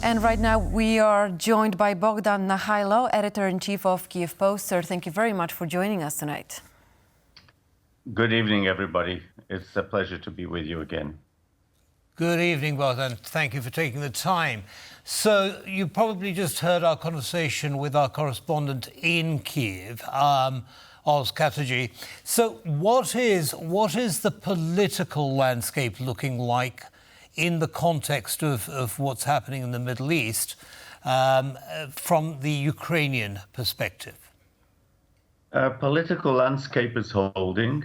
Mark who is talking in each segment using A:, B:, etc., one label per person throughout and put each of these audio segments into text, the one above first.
A: And right now we are joined by Bohdan Nahaylo, editor-in-chief of Kyiv Post. Sir, thank you very much for joining us tonight.
B: Good evening, everybody. It's a pleasure to be with you again.
C: Good evening, Bohdan. Thank you for taking the time. So you probably just heard our conversation with our correspondent in Kyiv, Oz Kataji. So what is the political landscape looking like in the context of what's happening in the Middle East from the Ukrainian perspective?
B: Political landscape is holding.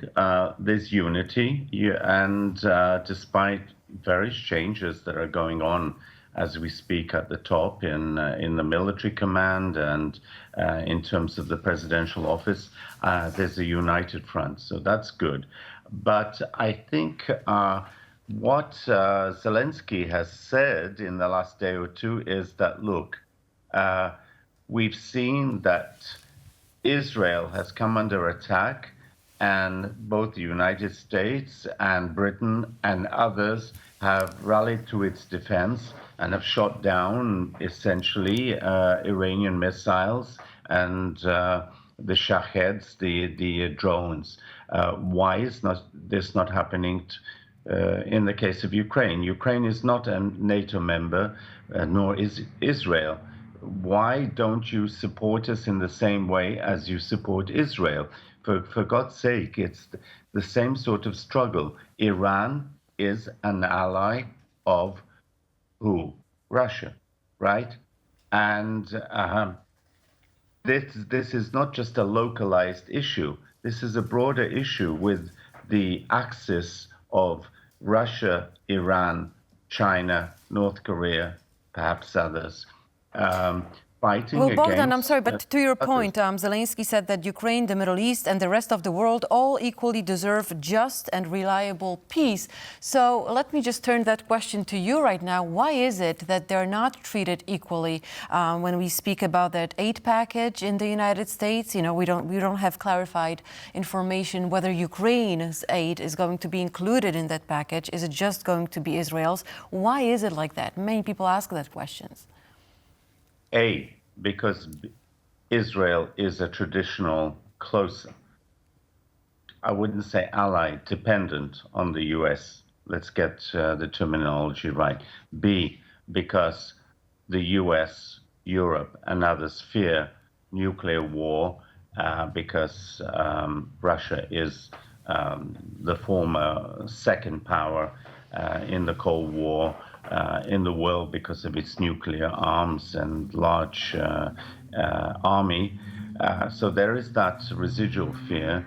B: There's unity, and despite various changes that are going on as we speak at the top in the military command and in terms of the presidential office, there's a united front. So that's good. But I think what Zelensky has said in the last day or two is that, look, we've seen that Israel has come under attack, and both the United States and Britain and others have rallied to its defense and have shot down essentially Iranian missiles and the Shaheds, the drones. Why is this not happening in the case of Ukraine? Ukraine is not a NATO member, nor is Israel. Why don't you support us in the same way as you support Israel? For God's sake, it's the same sort of struggle. Iran is an ally of who? Russia, right? And this is not just a localized issue. This is a broader issue with the axis of Russia, Iran, China, North Korea, perhaps others. Fighting
A: well, Bohdan,
B: against,
A: I'm sorry, but to your point, Zelensky said that Ukraine, the Middle East and the rest of the world all equally deserve just and reliable peace. So let me just turn that question to you right now. Why is it that they're not treated equally when we speak about that aid package in the United States? You know, we don't have clarified information whether Ukraine's aid is going to be included in that package. Is it just going to be Israel's? Why is it like that? Many people ask that questions.
B: Because Israel is a traditional close, I wouldn't say ally, dependent on the US. Let's get the terminology right. B, because the US, Europe, and others fear nuclear war because Russia is the former second power in the Cold War in the world because of its nuclear arms and large army. So there is that residual fear.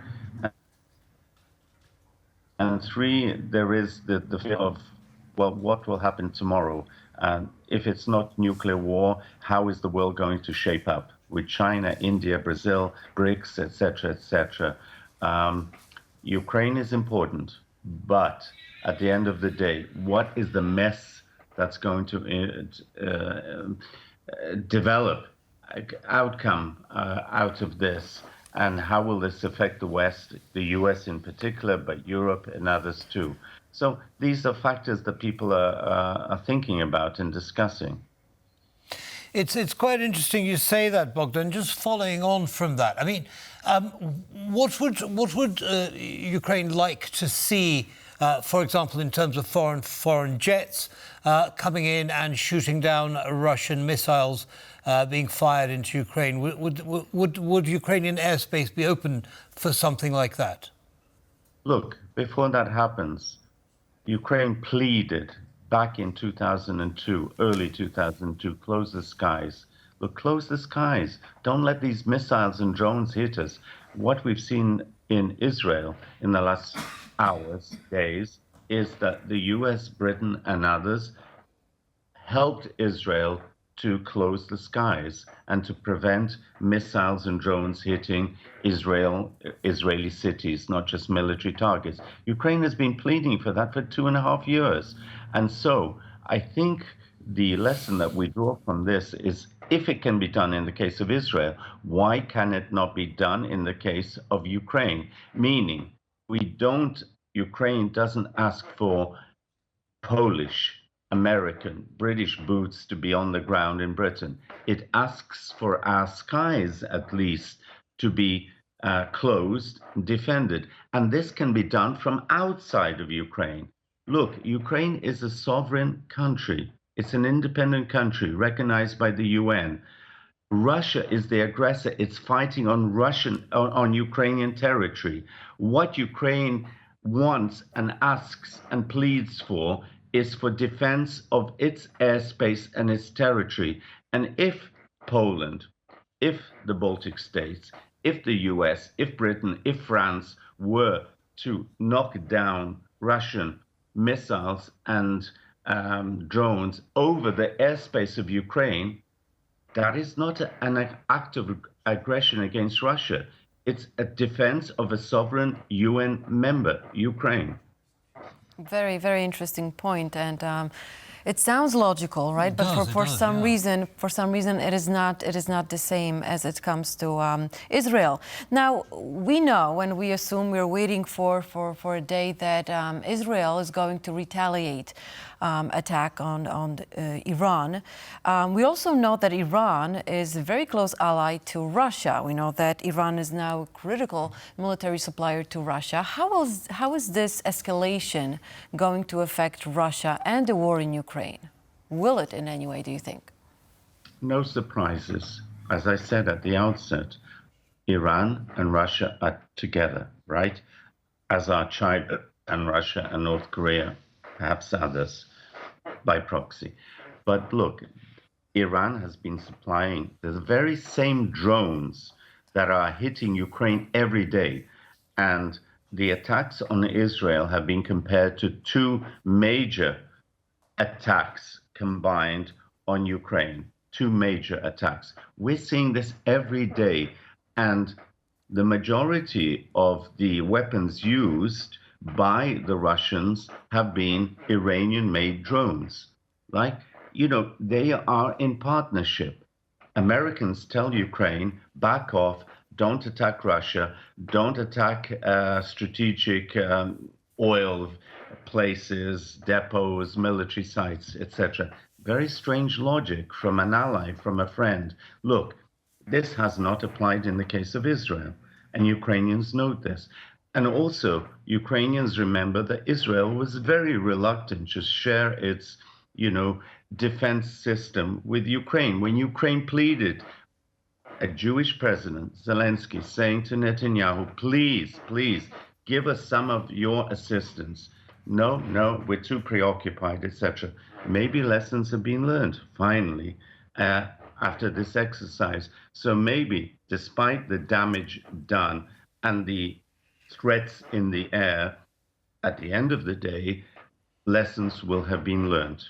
B: And three, there is the fear of, well, what will happen tomorrow? If it's not nuclear war, how is the world going to shape up with China, India, Brazil, BRICS, etc., etc.? Ukraine is important, but at the end of the day, what is the mess that's going to develop outcome out of this, and how will this affect the West, the US in particular, but Europe and others too? So these are factors that people are thinking about and discussing.
C: It's quite interesting you say that, Bohdan. Just following on from that, I mean, what would Ukraine like to see? For example, in terms of foreign jets coming in and shooting down Russian missiles being fired into Ukraine, would Ukrainian airspace be open for something like that?
B: Look, before that happens, Ukraine pleaded back in 2002, early 2002, close the skies. Look, close the skies. Don't let these missiles and drones hit us. What we've seen in Israel in the last hours, days, is that the US, Britain, and others helped Israel to close the skies and to prevent missiles and drones hitting Israeli cities, not just military targets. Ukraine has been pleading for that for 2.5 years. And so I think the lesson that we draw from this is, if it can be done in the case of Israel, why can it not be done in the case of Ukraine? Meaning, Ukraine doesn't ask for Polish American, British boots to be on the ground in Britain. It asks for our skies, at least, to be closed, defended. And this can be done from outside of Ukraine. Look, Ukraine is a sovereign country. It's an independent country recognized by the UN. Russia is the aggressor. It's fighting on Ukrainian territory. What Ukraine wants and asks and pleads for is for defense of its airspace and its territory. And if Poland, if the Baltic states, if the US, if Britain, if France were to knock down Russian missiles and drones over the airspace of Ukraine, that is not an act of aggression against Russia. It's a defense of a sovereign UN member, Ukraine.
A: Very, very interesting point, and it sounds logical, right? But for some reason, it is not the same as it comes to Israel. Now we know, and we assume, we're waiting for a day that Israel is going to retaliate attack on Iran. We also know that Iran is a very close ally to Russia. We know that Iran is now a critical military supplier to Russia. How is this escalation going to affect Russia and the war in Ukraine? Will it in any way, do you think?
B: No surprises. As I said at the outset, Iran and Russia are together, right? As are China and Russia and North Korea, perhaps others by proxy. But look, Iran has been supplying the very same drones that are hitting Ukraine every day. And the attacks on Israel have been compared to two major attacks combined on Ukraine, two major attacks. We're seeing this every day. And the majority of the weapons used by the Russians have been Iranian-made drones. Like, you know, they are in partnership. Americans tell Ukraine, back off, don't attack Russia, don't attack strategic oil places, depots, military sites, etc. Very strange logic from an ally, from a friend. Look, this has not applied in the case of Israel, and Ukrainians note this. And also, Ukrainians remember that Israel was very reluctant to share its, defense system with Ukraine. When Ukraine pleaded, a Jewish president, Zelensky, saying to Netanyahu, please, please, give us some of your assistance. No, we're too preoccupied, etc. Maybe lessons have been learned, finally, after this exercise. So maybe, despite the damage done and the threats in the air, at the end of the day, lessons will have been learned.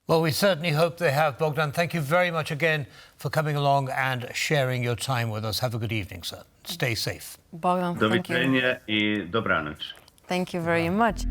C: Well, we certainly hope they have. Bohdan, thank you very much again for coming along and sharing your time with us. Have a good evening, sir. Stay safe.
A: Bohdan,
B: Do
A: thank you.
B: widzenia I dobranoc.
A: Thank you very much.